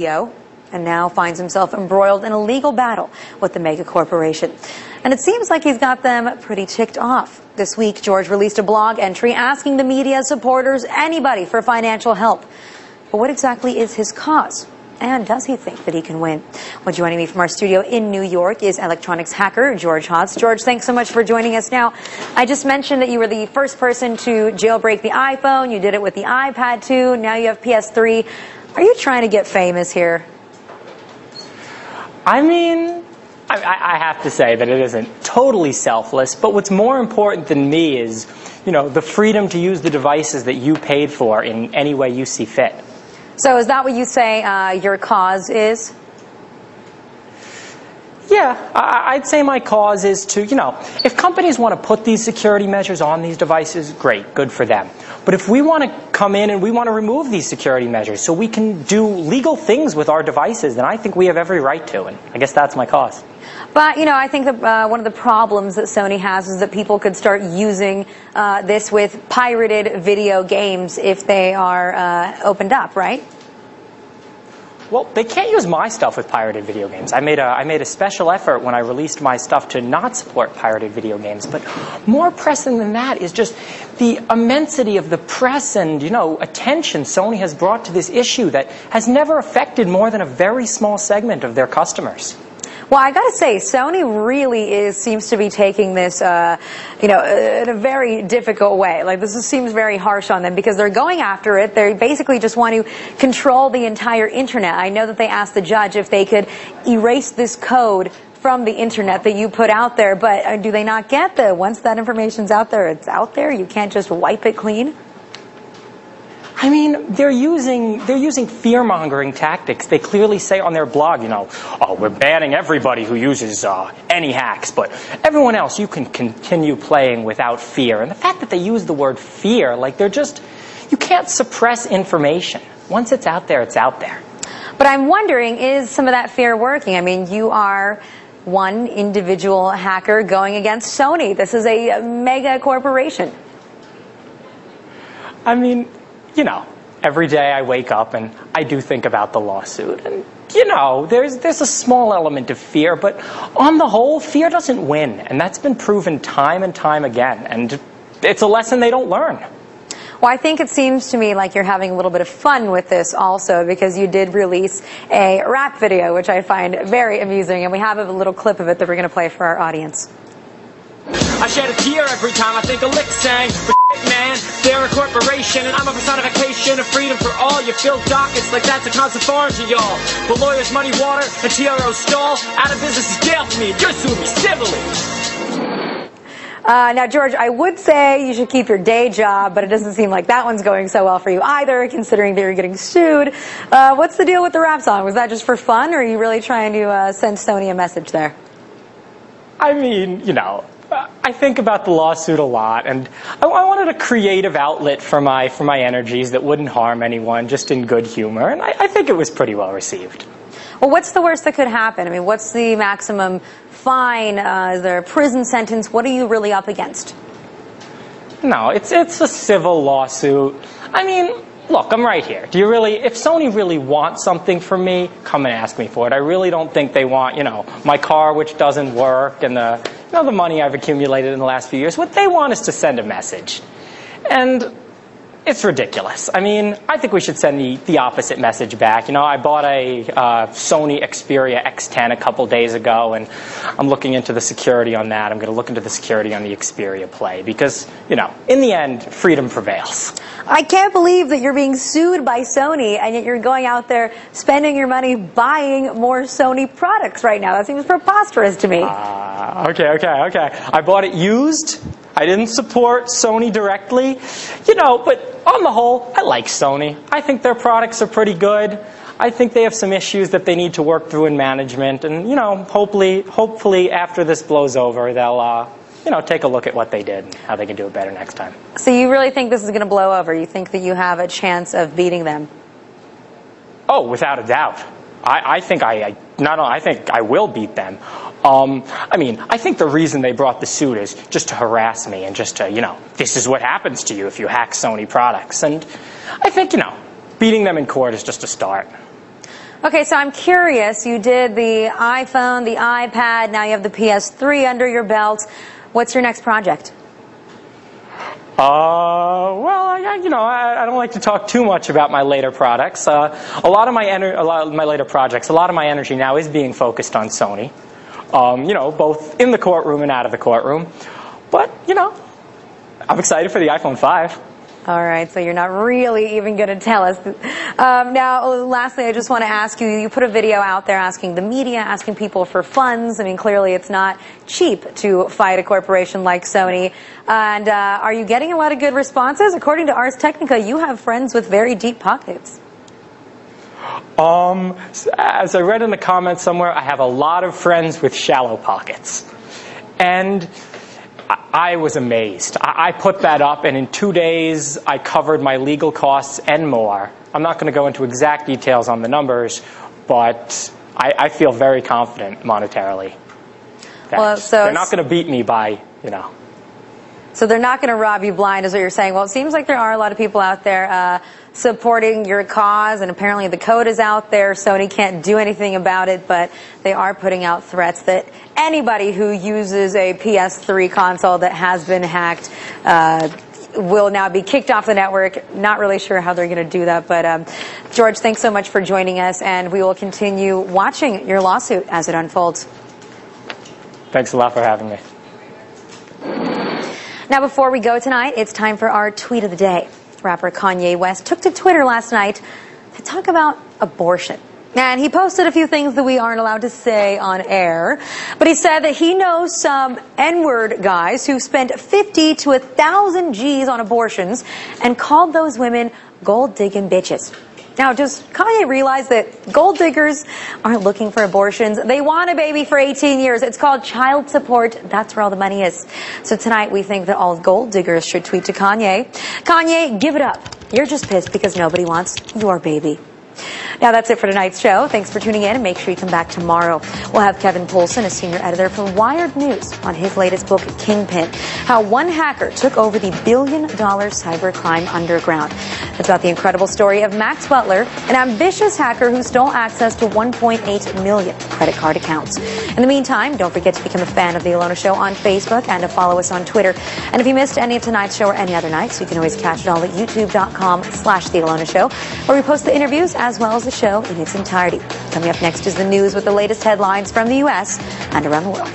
and now finds himself embroiled in a legal battle with the mega corporation. And it seems like he's got them pretty ticked off. This week, George released a blog entry asking the media, supporters, anybody for financial help. But what exactly is his cause? And does he think that he can win? Well, joining me from our studio in New York is electronics hacker Geohot. George, thanks so much for joining us. Now, I just mentioned that you were the first person to jailbreak the iPhone. You did it with the iPad too. Now you have PS3. Are you trying to get famous here? I mean, I have to say that it isn't totally selfless, but what's more important than me is, the freedom to use the devices that you paid for in any way you see fit. So is that what you say your cause is? Yeah, I'd say my cause is to, if companies want to put these security measures on these devices, great, good for them. But if we want to come in and we want to remove these security measures so we can do legal things with our devices, then I think we have every right to, and I guess that's my cause. But, I think that one of the problems that Sony has is that people could start using this with pirated video games if they are opened up, right? Well, they can't use my stuff with pirated video games. I made a special effort when I released my stuff to not support pirated video games. But more pressing than that is just the immensity of the press and, attention Sony has brought to this issue that has never affected more than a very small segment of their customers. Well, I got to say, Sony really seems to be taking this, in a very difficult way. Like, this seems very harsh on them because they're going after it. They basically just want to control the entire internet. I know that they asked the judge if they could erase this code from the internet that you put out there, but do they not get that once that information's out there, it's out there? You can't just wipe it clean? I mean, they're using fear-mongering tactics. They clearly say on their blog, oh, we're banning everybody who uses any hacks, but everyone else, you can continue playing without fear. And the fact that they use the word fear, like you can't suppress information. Once it's out there, it's out there. But I'm wondering, is some of that fear working? I mean, you are one individual hacker going against Sony. This is a mega corporation. I mean, every day I wake up and I do think about the lawsuit. And, there's a small element of fear, but on the whole, fear doesn't win. And that's been proven time and time again. And it's a lesson they don't learn. Well, I think it seems to me like you're having a little bit of fun with this also because you did release a rap video, which I find very amusing. And we have a little clip of it that we're going to play for our audience. I shed a tear every time I think a lick sang. But man, they're a corporation and I'm a personification of freedom for all. You fill dockets like that's a concept foreign to y'all. But lawyers muddy water and TRO stall. Out of business is jail for me. You're suing me civilly. Now, George, I would say you should keep your day job, but it doesn't seem like that one's going so well for you either, considering that you're getting sued. What's the deal with the rap song? Was that just for fun, or are you really trying to send Sony a message there? I mean, I think about the lawsuit a lot, and I wanted a creative outlet for my energies that wouldn't harm anyone, just in good humor, and I think it was pretty well received. Well, what's the worst that could happen? I mean, what's the maximum fine? Is there a prison sentence? What are you really up against? No, it's a civil lawsuit. I mean, look, I'm right here. If Sony really wants something from me, come and ask me for it. I really don't think they want, my car which doesn't work and the money I've accumulated in the last few years. What they want is to send a message. And it's ridiculous. I mean, I think we should send the opposite message back. I bought a Sony Xperia X10 a couple days ago, and I'm looking into the security on that. I'm going to look into the security on the Xperia Play because, in the end, freedom prevails. I can't believe that you're being sued by Sony, and yet you're going out there spending your money buying more Sony products right now. That seems preposterous to me. Okay. I bought it used. I didn't support Sony directly, but on the whole, I like Sony. I think their products are pretty good. I think they have some issues that they need to work through in management, and hopefully after this blows over, they'll take a look at what they did and how they can do it better next time. So you really think this is going to blow over? You think that you have a chance of beating them? Oh, without a doubt. I think I will beat them. I think the reason they brought the suit is just to harass me and just to, this is what happens to you if you hack Sony products. And I think, beating them in court is just a start. Okay, so I'm curious. You did the iPhone, the iPad, now you have the PS3 under your belt. What's your next project? Well, I don't like to talk too much about my later products. A lot of my later projects, a lot of my energy now is being focused on Sony. Both in the courtroom and out of the courtroom. But, I'm excited for the iPhone 5. All right, so you're not really even going to tell us. Now, lastly, I just want to ask you, you put a video out there asking the media, asking people for funds. I mean, clearly it's not cheap to fight a corporation like Sony. And are you getting a lot of good responses? According to Ars Technica, you have friends with very deep pockets. As I read in the comments somewhere, I have a lot of friends with shallow pockets. And I was amazed. I put that up, and in 2 days, I covered my legal costs and more. I'm not going to go into exact details on the numbers, but I feel very confident monetarily. They're not going to beat me by, So they're not going to rob you blind, is what you're saying. Well, it seems like there are a lot of people out there supporting your cause, and apparently the code is out there. Sony can't do anything about it, but they are putting out threats that anybody who uses a PS3 console that has been hacked will now be kicked off the network. Not really sure how they're going to do that, but George, thanks so much for joining us, and we will continue watching your lawsuit as it unfolds. Thanks a lot for having me. Now, before we go tonight, it's time for our tweet of the day. Rapper Kanye West took to Twitter last night to talk about abortion. And he posted a few things that we aren't allowed to say on air. But he said that he knows some N-word guys who spent 50 to 1,000 G's on abortions and called those women gold-digging bitches. Now, does Kanye realize that gold diggers aren't looking for abortions? They want a baby for 18 years. It's called child support. That's where all the money is. So tonight, we think that all gold diggers should tweet to Kanye. Kanye, give it up. You're just pissed because nobody wants your baby. Now, that's it for tonight's show. Thanks for tuning in, and make sure you come back tomorrow. We'll have Kevin Poulsen, a senior editor from Wired News, on his latest book, Kingpin, how one hacker took over the billion-dollar cybercrime underground. It's about the incredible story of Max Butler, an ambitious hacker who stole access to 1.8 million credit card accounts. In the meantime, don't forget to become a fan of The Alona Show on Facebook and to follow us on Twitter. And if you missed any of tonight's show or any other nights, you can always catch it all at youtube.com/The Alona Show, where we post the interviews as well as the show in its entirety. Coming up next is the news with the latest headlines from the U.S. and around the world.